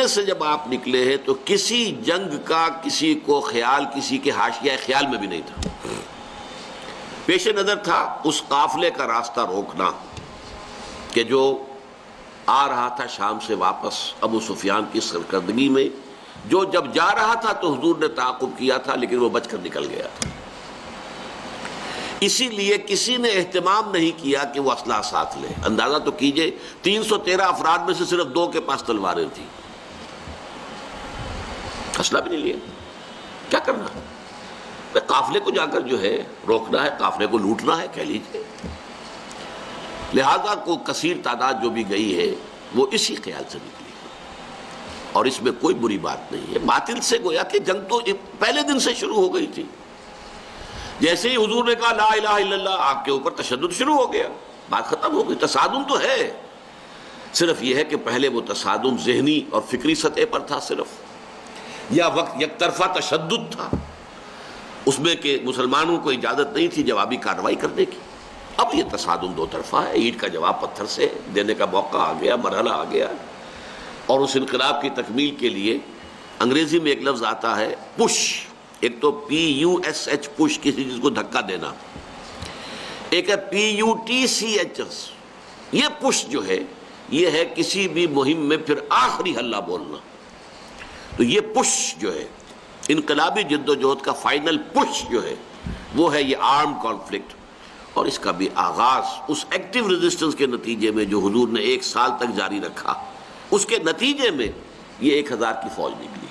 مدینے سے جب آپ نکلے ہیں تو کسی جنگ کا کسی کو خیال کسی کے حاشیہ خیال میں بھی نہیں تھا. پیش نظر تھا اس قافلے کا راستہ روکنا کہ جو آ رہا تھا شام سے واپس ابو سفیان کی سرکردگی میں. جو جب جا رہا تھا تو حضور نے تعاقب کیا تھا لیکن وہ بچ کر نکل گیا تھا. اسی لیے کسی نے اہتمام نہیں کیا کہ وہ اسلحہ ساتھ لے. اندازہ تو کیجئے 313 افراد میں سے صرف 2 کے پاس تلواریں تھیں. اسلحہ بھی نہیں لیا. کیا کرنا ہے؟ قافلے کو جا کر جو ہے روکنا ہے, قافلے کو لوٹنا ہے کہہ لیجیے. لہذا کو کثیر تعداد جو بھی گئی ہے وہ اسی خیال سے نکلی اور اس میں کوئی بری بات نہیں ہے. باطل سے گویا کہ جنگ تو پہلے دن سے شروع ہو گئی تھی. جیسے ہی حضور نے کہا لا الہ الا اللہ آپ کے اوپر تشدد شروع ہو گیا, بات ختم ہو گئی. تصادم تو ہے, صرف یہ ہے کہ پہلے وہ تصادم ذہنی اور فکری سطح پر تھا صرف, یا وقت یک طرفہ تشدد تھا اس میں کہ مسلمانوں کو اجازت نہیں تھی جوابی کارروائی کرنے کی. اب یہ تصادم 2 طرفہ ہے. اینٹ کا جواب پتھر سے دینے کا موقع آ گیا, مرحلہ آ گیا. اور اس انقلاب کی تکمیل کے لیے انگریزی میں ایک لفظ آتا ہے پش. ایک تو PUSH پش, کسی چیز کو دھکا دینا. ایک ہے PUTCH. یہ پش جو ہے یہ ہے کسی بھی مہم میں پھر آخری حلہ بولنا. تو یہ پش جو ہے انقلابی جد و جہد کا فائنل پش جو ہے وہ ہے یہ آرم کانفلکٹ. اور اس کا بھی آغاز اس ایکٹیو ریزسٹنس کے نتیجے میں جو حضور نے 1 سال تک جاری رکھا, اس کے نتیجے میں یہ 1000 کی فوج نکلی.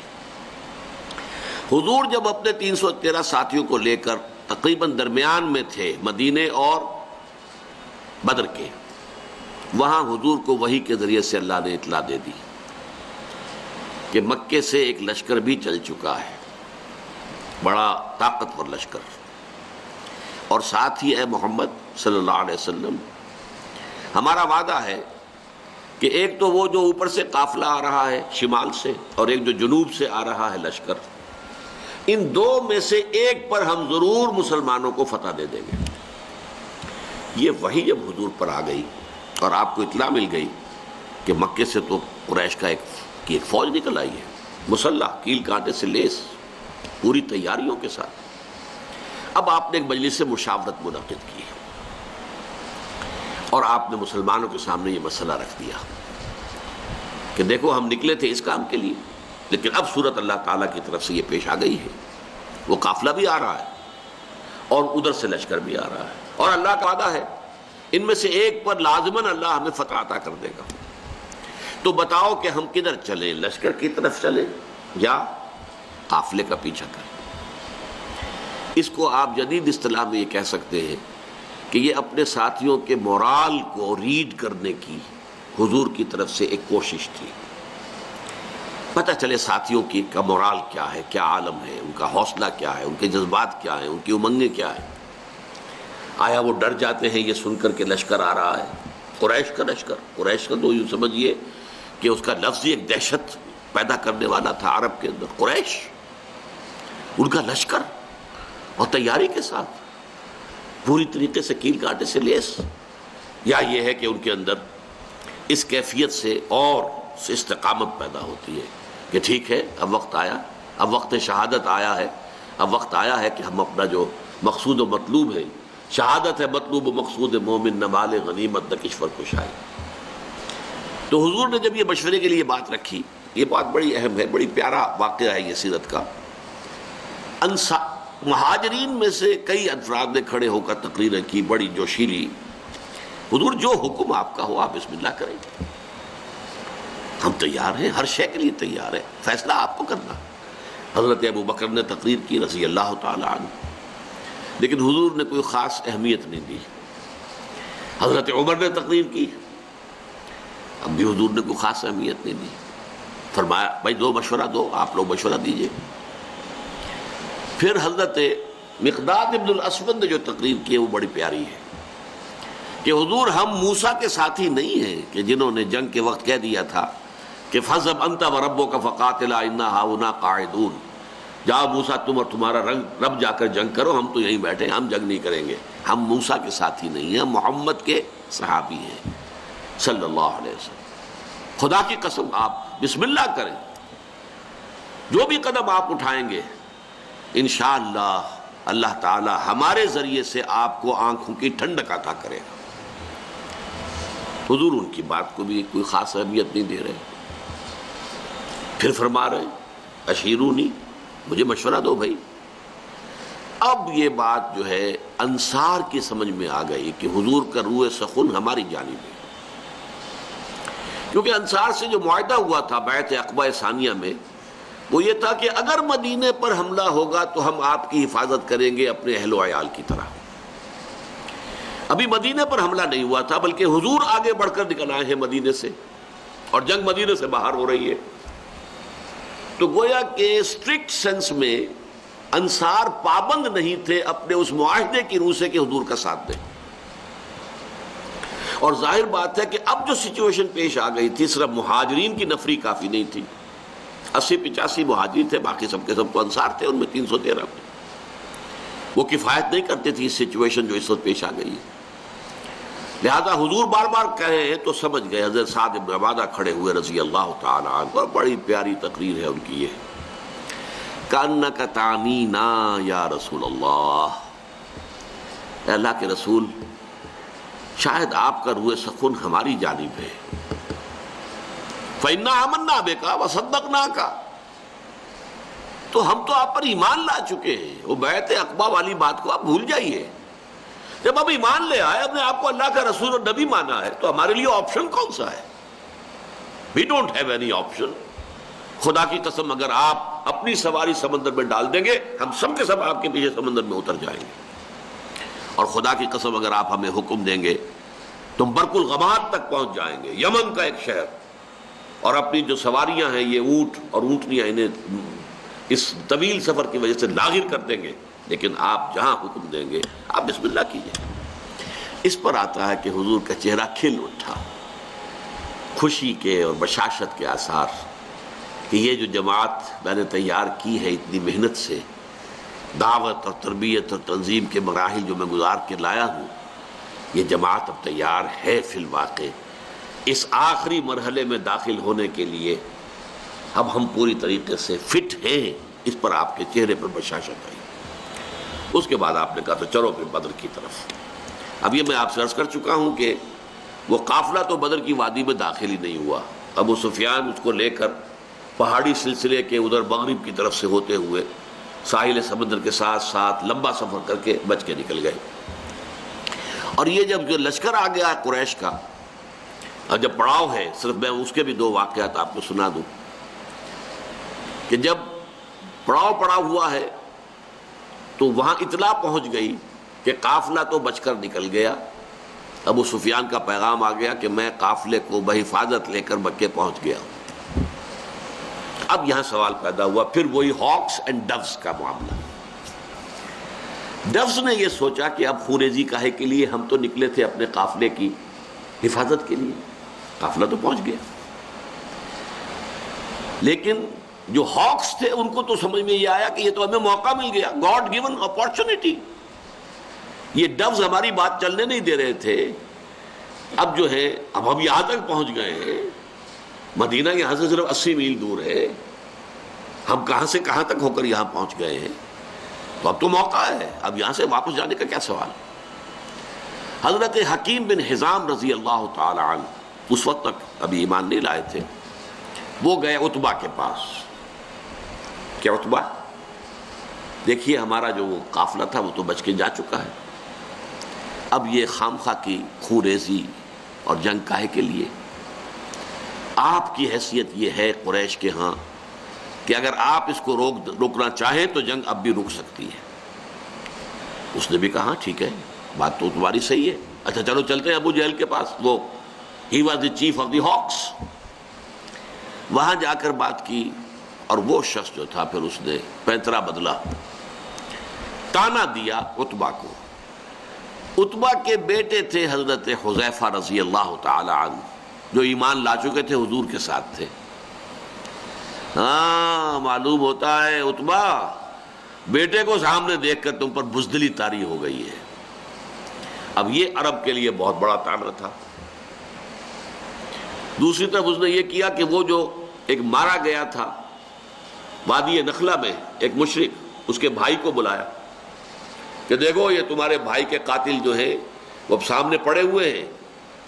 حضور جب اپنے 313 ساتھیوں کو لے کر تقریباً درمیان میں تھے مدینے اور بدر کے, وہاں حضور کو وحی کے ذریعے سے اللہ نے اطلاع دے دی کہ مکے سے ایک لشکر بھی چل چکا ہے, بڑا طاقتور لشکر. اور ساتھ ہی اے محمد صلی اللہ علیہ وسلم ہمارا وعدہ ہے کہ ایک تو وہ جو اوپر سے قافلہ آ رہا ہے شمال سے اور ایک جو جنوب سے آ رہا ہے لشکر, ان 2 میں سے ایک پر ہم ضرور مسلمانوں کو فتح دے دیں گے. یہ وحی جب حضور پر آ گئی اور آپ کو اطلاع مل گئی کہ مکے سے تو قریش کا ایک فوج نکل آئی ہے, مسلح, کیل کانٹے سے لیس, پوری تیاریوں کے ساتھ. اب آپ نے ایک مجلس مشاورت منعقد کی اور آپ نے مسلمانوں کے سامنے یہ مسئلہ رکھ دیا کہ دیکھو ہم نکلے تھے اس کام کے لیے, لیکن اب صورت اللہ تعالیٰ کی طرف سے یہ پیش آ گئی ہے. وہ قافلہ بھی آ رہا ہے اور ادھر سے لشکر بھی آ رہا ہے, اور اللہ کا وعدہ ہے ان میں سے ایک پر لازماً اللہ ہمیں فتح عطا کر دے گا. تو بتاؤ کہ ہم کدھر چلیں, لشکر کی طرف چلیں یا قافلے کا پیچھا کریں. اس کو آپ جدید اصطلاح میں یہ کہہ سکتے ہیں کہ یہ اپنے ساتھیوں کے مورال کو ریڈ کرنے کی حضور کی طرف سے ایک کوشش تھی. پتہ چلے ساتھیوں کی کا مورال کیا ہے, کیا عالم ہے, ان کا حوصلہ کیا ہے, ان کے جذبات کیا ہیں, ان کی امنگیں کیا ہیں. آیا وہ ڈر جاتے ہیں یہ سن کر کے لشکر آ رہا ہے, قریش کا لشکر. قریش کا تو یوں سمجھیے کہ اس کا لفظ ایک دہشت پیدا کرنے والا تھا عرب کے اندر. قریش, ان کا لشکر اور تیاری کے ساتھ پوری طریقے سے کیل کانٹے سے لیس, یا یہ ہے کہ ان کے اندر اس کیفیت سے اور استقامت پیدا ہوتی ہے کہ ٹھیک ہے اب وقت آیا, اب وقت شہادت آیا ہے, اب وقت آیا ہے کہ ہم اپنا جو مقصود و مطلوب ہے, شہادت ہے مطلوب و مقصود مومن, نہ مال غنیمت نہ کشور کشائی. تو حضور نے جب یہ مشورے کے لیے بات رکھی, یہ بات بڑی اہم ہے, بڑی پیارا واقعہ ہے یہ سیرت کا. مہاجرین میں سے کئی افراد نے کھڑے ہو کر تقریریں کی بڑی جوشیلی. حضور جو حکم آپ کا ہو آپ بسم اللہ کریں, ہم تیار ہیں, ہر شے کے لیے تیار ہیں, فیصلہ آپ کو کرنا. حضرت ابو بکر نے تقریر کی رضی اللہ تعالی عنہ, لیکن حضور نے کوئی خاص اہمیت نہیں دی. حضرت عمر نے تقریر کی, اب بھی حضور نے کوئی خاص اہمیت نہیں دی. فرمایا بھائی دو مشورہ دو, آپ لوگ مشورہ دیجئے. پھر حضرت مقداد ابن الاسود نے جو تقریر کی ہے وہ بڑی پیاری ہے کہ حضور ہم موسیٰ کے ساتھی نہیں ہیں کہ جنہوں نے جنگ کے وقت کہہ دیا تھا کہ فَاذْهَبْ أَنْتَ وَرَبُّكَ فَقَاتِلَا إِنَّا هَاهُنَا قَاعِدُونَ, جاؤ موسیٰ تم اور تمہارا رب جا کر جنگ کرو, ہم تو یہیں بیٹھے, ہم جنگ نہیں کریں گے. ہم موسیٰ کے ساتھی نہیں ہیں, ہم محمد کے صحابی ہیں صلی اللہ علیہ وسلم. خدا کی قسم آپ بسم اللہ کریں. جو بھی قدم آپ اٹھائیں گے انشاءاللہ اللہ تعالی ہمارے ذریعے سے آپ کو آنکھوں کی ٹھنڈک عطا کرے گا. حضور ان کی بات کو بھی کوئی خاص اہمیت نہیں دے رہے. پھر فرما رہے اشیرونی، مجھے مشورہ دو بھائی. اب یہ بات جو ہے انصار کی سمجھ میں آ گئی کہ حضور کا روح سخن ہماری جانب ہے، کیونکہ انصار سے جو معاہدہ ہوا تھا بیعت عقبہ ثانیہ میں وہ یہ تھا کہ اگر مدینے پر حملہ ہوگا تو ہم آپ کی حفاظت کریں گے اپنے اہل و عیال کی طرح. ابھی مدینے پر حملہ نہیں ہوا تھا بلکہ حضور آگے بڑھ کر نکل آئے ہیں مدینے سے اور جنگ مدینے سے باہر ہو رہی ہے. تو گویا کہ اسٹرکٹ سینس میں انصار پابند نہیں تھے اپنے اس معاہدے کی روح سے کہ حضور کا ساتھ دیں. اور ظاہر بات ہے کہ اب جو سچویشن پیش آ گئی تھی، صرف مہاجرین کی نفری کافی نہیں تھی. 80-85 مہاجر تھے، باقی سب کے سب تو انصار تھے، ان میں 313 تھے. وہ کفایت نہیں کرتے تھے اس سچویشن جو اس وقت پیش آ گئی ہے. لہذا حضور بار بار کہے ہیں تو سمجھ گئے. حضرت سعد بن عبادہ کھڑے ہوئے رضی اللہ تعالی عنہ، اور بڑی پیاری تقریر ہے ان کی یہ، کأنک تعنینا یا رسول اللہ، اے اللہ کے رسول شاید آپ کا روح سخن ہماری جانب ہے. فإنا آمنا بک وصدقناک، تو ہم تو آپ پر ایمان لا چکے ہیں. وہ بیعت عقبہ والی بات کو آپ بھول جائیے. جب اب ایمان لے آئے، اپنے آپ کو اللہ کا رسول اور نبی مانا ہے، تو ہمارے لیے آپشن کون سا ہے؟ We don't have any option. خدا کی قسم اگر آپ اپنی سواری سمندر میں ڈال دیں گے، ہم سب کے سب آپ کے پیچھے سمندر میں اتر جائیں گے. اور خدا کی قسم اگر آپ ہمیں حکم دیں گے تو ہم برق الغماد تک پہنچ جائیں گے، یمن کا ایک شہر، اور اپنی جو سواریاں ہیں یہ اونٹ اور اونٹنیاں انہیں اس طویل سفر کی وجہ سے لاغر کر دیں گے، لیکن آپ جہاں حکم دیں گے آپ بسم اللہ کیجئے. اس پر آتا ہے کہ حضور کا چہرہ کھل اٹھا، خوشی کے اور بشاشت کے آثار، کہ یہ جو جماعت میں نے تیار کی ہے اتنی محنت سے، دعوت اور تربیت اور تنظیم کے مراحل جو میں گزار کے لایا ہوں، یہ جماعت اب تیار ہے فی الواقع اس آخری مرحلے میں داخل ہونے کے لیے. اب ہم پوری طریقے سے فٹ ہیں. اس پر آپ کے چہرے پر بشاشت آئی. اس کے بعد آپ نے کہا تو چلو پھر بدر کی طرف. اب یہ میں آپ سے عرض کر چکا ہوں کہ وہ قافلہ تو بدر کی وادی میں داخل ہی نہیں ہوا. ابو سفیان اس کو لے کر پہاڑی سلسلے کے ادھر مغرب کی طرف سے ہوتے ہوئے ساحل سمندر کے ساتھ ساتھ لمبا سفر کر کے بچ کے نکل گئے. اور یہ جب جو لشکر آ گیا قریش کا، اور جب پڑاؤ ہے، صرف میں اس کے بھی 2 واقعات آپ کو سنا دوں کہ جب پڑاؤ پڑا ہوا ہے تو وہاں اطلاع پہنچ گئی کہ قافلہ تو بچ کر نکل گیا. ابو سفیان کا پیغام آ گیا کہ میں قافلے کو بحفاظت لے کر مکے پہنچ گیا ہوں. اب یہاں سوال پیدا ہوا پھر وہی ہاکس اینڈ ڈوز کا معاملہ. ڈوز نے یہ سوچا کہ اب خوریزی کاہے کے لیے، ہم تو نکلے تھے اپنے قافلے کی حفاظت کے لیے، قافلہ تو پہنچ گیا. لیکن جو ہاکس تھے ان کو تو سمجھ میں یہ آیا کہ یہ تو ہمیں موقع مل گیا، گاڈ گیون اپارچونٹی. یہ ڈوز ہماری بات چلنے نہیں دے رہے تھے. اب جو ہے اب ہم یہاں تک پہنچ گئے ہیں، مدینہ یہاں سے صرف 80 میل دور ہے، ہم کہاں سے کہاں تک ہو کر یہاں پہنچ گئے ہیں، تو اب تو موقع ہے، اب یہاں سے واپس جانے کا کیا سوال. حضرت حکیم بن حزام رضی اللہ تعالی عنہ اس وقت تک ابھی ایمان نہیں لائے تھے. وہ گئے عتبہ کے پاس. کیا عتبہ، دیکھیے ہمارا جو وہ قافلہ تھا وہ تو بچ کے جا چکا ہے، اب یہ خامخواہ کی خوریزی اور جنگ کاہے کے لیے. آپ کی حیثیت یہ ہے قریش کے ہاں کہ اگر آپ اس کو روکنا چاہیں تو جنگ اب بھی رک سکتی ہے. اس نے بھی کہا ٹھیک ہے، بات تو تمہاری صحیح ہے، اچھا چلو چلتے ہیں ابو جہل کے پاس. وہ he was the chief of the ہاکس. وہاں جا کر بات کی اور وہ شخص جو تھا پھر اس نے پینترا بدلا، تانا دیا عتبہ کو. عتبہ کے بیٹے تھے حضرت حذیفہ رضی اللہ تعالی عنہ، جو ایمان لا چکے تھے، حضور کے ساتھ تھے. ہاں معلوم ہوتا ہے عتبہ بیٹے کو سامنے دیکھ کر تم پر بزدلی طاری ہو گئی ہے. اب یہ عرب کے لیے بہت بڑا تانا تھا. دوسری طرف اس نے یہ کیا کہ وہ جو ایک مارا گیا تھا وادی نخلہ میں ایک مشرک، اس کے بھائی کو بلایا کہ دیکھو یہ تمہارے بھائی کے قاتل جو ہیں وہ اب سامنے پڑے ہوئے ہیں،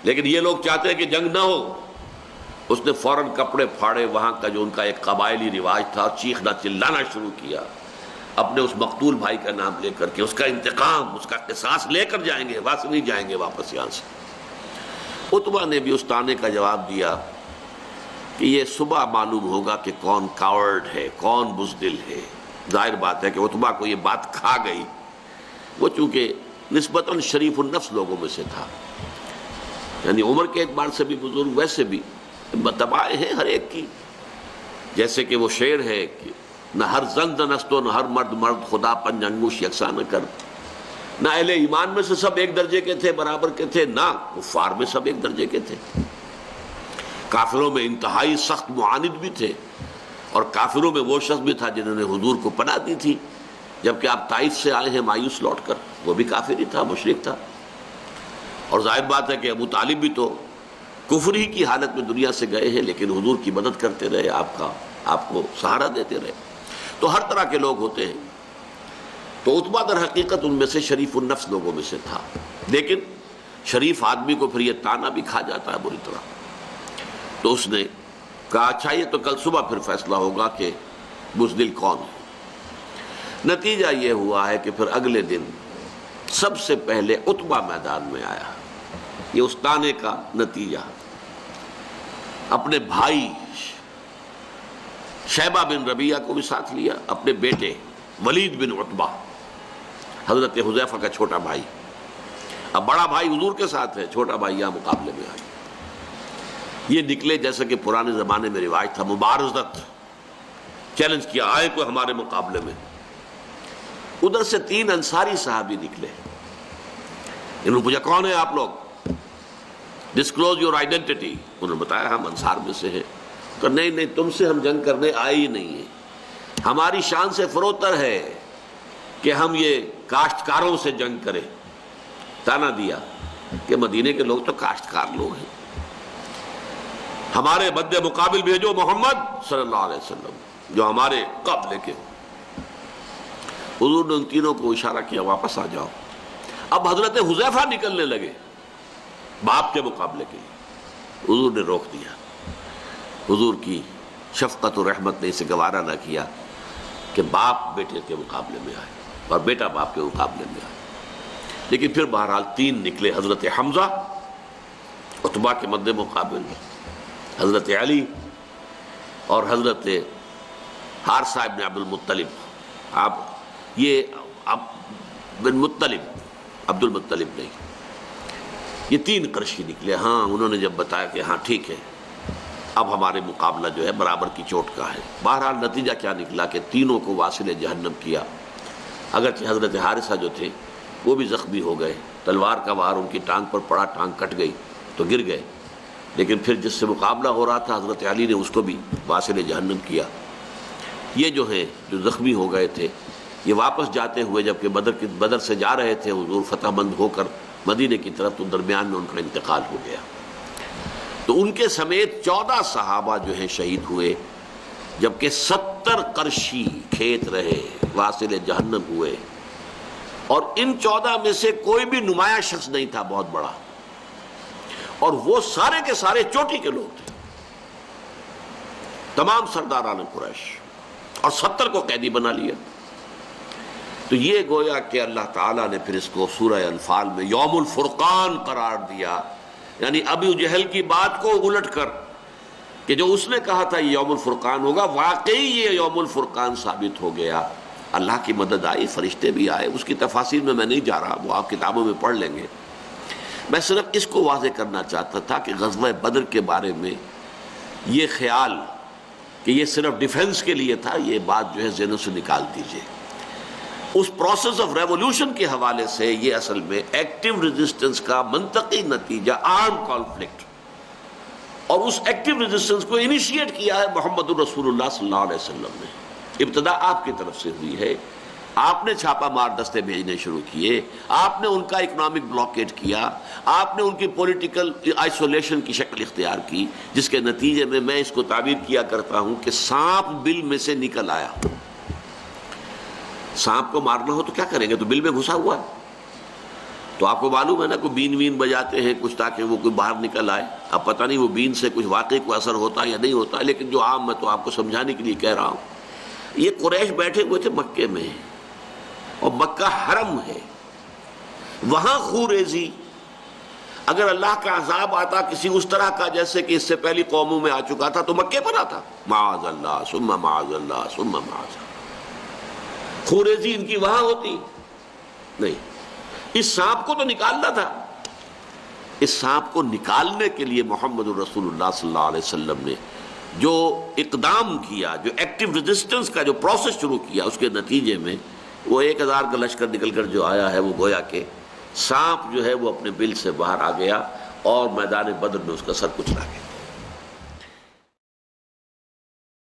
لیکن یہ لوگ چاہتے ہیں کہ جنگ نہ ہو۔ اس نے فوراً کپڑے پھاڑے، وہاں کا جو ان کا ایک قبائلی رواج تھا، چیخنا چلانا شروع کیا اپنے اس مقتول بھائی کا نام لے کر کے، اس کا انتقام، اس کا قصاص لے کر جائیں گے، واپس نہیں جائیں گے واپس یہاں سے۔ عتبہ نے بھی اس طعنے کا جواب دیا کہ یہ صبح معلوم ہوگا کہ کون کاورڈ ہے، کون بزدل ہے۔ ظاہر بات ہے کہ عتبہ کو یہ بات کھا گئی، وہ چونکہ نسبتاً شریف النفس لوگوں میں سے تھا، یعنی عمر کے اعتبار سے بھی بزرگ، ویسے بھی تباہ ہے ہر ایک کی، جیسے کہ وہ شعر ہے کہ نہ ہر زن زنست و نہ ہر مرد مرد، خدا پنج انگوش یکساں نہ کر۔ نہ اہل ایمان میں سے سب ایک درجے کے تھے، برابر کے تھے، نہ کفار میں سب ایک درجے کے تھے۔ کافروں میں انتہائی سخت معاند بھی تھے، اور کافروں میں وہ شخص بھی تھا جنہوں نے حضور کو پناہ دی تھی، جبکہ آپ طائف سے آئے ہیں مایوس لوٹ کر، وہ بھی کافر ہی تھا، مشرک تھا۔ اور ظاہر بات ہے کہ ابو طالب بھی تو کفر ہی کی حالت میں دنیا سے گئے ہیں، لیکن حضور کی مدد کرتے رہے، آپ کو سہارا دیتے رہے۔ تو ہر طرح کے لوگ ہوتے ہیں، تو عتبہ در حقیقت ان میں سے شریف النفس لوگوں میں سے تھا، لیکن شریف آدمی کو پھر یہ طعنہ بھی کھا جاتا ہے بری طرح۔ تو اس نے کہا اچھا یہ تو کل صبح پھر فیصلہ ہوگا کہ بزدل کون ہے۔ نتیجہ یہ ہوا ہے کہ پھر اگلے دن سب سے پہلے عتبہ میدان میں آیا۔ یہ اس طعنے کا نتیجہ، اپنے بھائی شیبہ بن ربیعہ کو بھی ساتھ لیا، اپنے بیٹے ولید بن عتبہ، حضرت حذیفہ کا چھوٹا بھائی۔ اب بڑا بھائی حضور کے ساتھ ہے، چھوٹا بھائی یہاں مقابلے میں آیا۔ یہ نکلے جیسا کہ پرانے زمانے میں رواج تھا، مبارزت، چیلنج کیا، آئے کوئی ہمارے مقابلے میں۔ ادھر سے 3 انصاری صحابی نکلے، انہوں نے پوچھا کون ہے آپ لوگ، ڈسکلوز یور آئیڈینٹی۔ انہوں نے بتایا ہم انصار میں سے ہیں۔ کہ نہیں تم سے ہم جنگ کرنے آئے ہی نہیں ہیں، ہماری شان سے فروتر ہے کہ ہم یہ کاشتکاروں سے جنگ کریں۔ طعنہ دیا کہ مدینے کے لوگ تو کاشتکار لوگ ہیں، ہمارے مد مقابل بھیجو محمد صلی اللہ علیہ وسلم جو ہمارے قابلے کے۔ حضور نے ان تینوں کو اشارہ کیا واپس آ جاؤ۔ اب حضرت حذیفہ نکلنے لگے باپ کے مقابلے کے لیے، حضور نے روک دیا۔ حضور کی شفقت و رحمت نے اسے گوارا نہ کیا کہ باپ بیٹے کے مقابلے میں آئے اور بیٹا باپ کے مقابلے میں آئے۔ لیکن پھر بہرحال 3 نکلے، حضرت حمزہ عتبہ کے مد مقابل، حضرت علی اور حضرت حارثہ ابن عبد المطلب۔ یہ بن مطلب، عبد المطلب نہیں، یہ 3 قرشی نکلے۔ ہاں انہوں نے جب بتایا کہ ہاں ٹھیک ہے اب ہمارے مقابلہ جو ہے برابر کی چوٹ کا ہے۔ بہرحال نتیجہ کیا نکلا کہ تینوں کو واصل جہنم کیا، اگرچہ حضرت حارثہ جو تھے وہ بھی زخمی ہو گئے، تلوار کا وار ان کی ٹانگ پر پڑا، ٹانگ کٹ گئی تو گر گئے، لیکن پھر جس سے مقابلہ ہو رہا تھا حضرت علی نے اس کو بھی واصل جہنم کیا۔ یہ جو ہیں جو زخمی ہو گئے تھے یہ واپس جاتے ہوئے جبکہ بدر سے جا رہے تھے حضور فتح مند ہو کر مدینے کی طرف، تو درمیان میں ان کا انتقال ہو گیا۔ تو ان کے سمیت 14 صحابہ جو ہیں شہید ہوئے، جبکہ 70 قرشی کھیت رہے، واصل جہنم ہوئے۔ اور ان 14 میں سے کوئی بھی نمایاں شخص نہیں تھا بہت بڑا، اور وہ سارے کے سارے چوٹی کے لوگ تھے، تمام سرداران قریش، اور 70 کو قیدی بنا لیا۔ تو یہ گویا کہ اللہ تعالیٰ نے پھر اس کو سورہ انفال میں یوم الفرقان قرار دیا، یعنی ابو جہل کی بات کو الٹ کر کہ جو اس نے کہا تھا یہ یوم الفرقان ہوگا، واقعی یہ یوم الفرقان ثابت ہو گیا۔ اللہ کی مدد آئی، فرشتے بھی آئے، اس کی تفاصیل میں نہیں جا رہا، وہ آپ کتابوں میں پڑھ لیں گے۔ میں صرف اس کو واضح کرنا چاہتا تھا کہ غزوہ بدر کے بارے میں یہ خیال کہ یہ صرف ڈیفنس کے لیے تھا، یہ بات جو ہے ذہنوں سے نکال دیجئے۔ اس پروسیس آف ریولوشن کے حوالے سے یہ اصل میں ایکٹیو ریزسٹنس کا منطقی نتیجہ، آرم کانفلکٹ، اور اس ایکٹیو ریزسٹنس کو انیشیٹ کیا ہے محمد الرسول اللہ صلی اللہ علیہ وسلم نے۔ ابتدا آپ کی طرف سے ہوئی ہے، آپ نے چھاپا مار دستے بھیجنے شروع کیے، آپ نے ان کا اکنامک بلاکیٹ کیا، آپ نے ان کی پولیٹیکل آئسولیشن کی شکل اختیار کی، جس کے نتیجے میں اس کو تعبیر کیا کرتا ہوں کہ سانپ بل میں سے نکل آیا۔ سانپ کو مارنا ہو تو کیا کریں گے؟ تو بل میں گھسا ہوا ہے، تو آپ کو معلوم ہے نا، کوئی بین وین بجاتے ہیں کچھ تاکہ وہ کوئی باہر نکل آئے۔ اب پتہ نہیں وہ بین سے کچھ واقعی کوئی اثر ہوتا ہے یا نہیں ہوتا ہے، لیکن جو عام میں تو آپ کو سمجھانے کے لیے کہہ رہا ہوں۔ یہ قریش بیٹھے ہوئے تھے مکے میں، اور مکہ حرم ہے، وہاں خوریزی، اگر اللہ کا عذاب آتا کسی اس طرح کا جیسے کہ اس سے پہلی قوموں میں آ چکا تھا تو مکے پر آتا، معاذ اللہ ثم معاذ اللہ ثم معاذ اللہ۔ خوریزی ان کی وہاں ہوتی نہیں۔ اس سانپ کو تو نکالنا تھا، اس سانپ کو نکالنے کے لیے محمد الرسول اللہ صلی اللہ علیہ وسلم نے جو اقدام کیا، جو ایکٹیو ریزسٹنس کا جو پروسیس شروع کیا، اس کے نتیجے میں وہ 1000 کا لشکر نکل کر جو آیا ہے، وہ گویا کہ سانپ جو ہے وہ اپنے بل سے باہر آ گیا اور میدان بدر میں اس کا سر کچلا گیا۔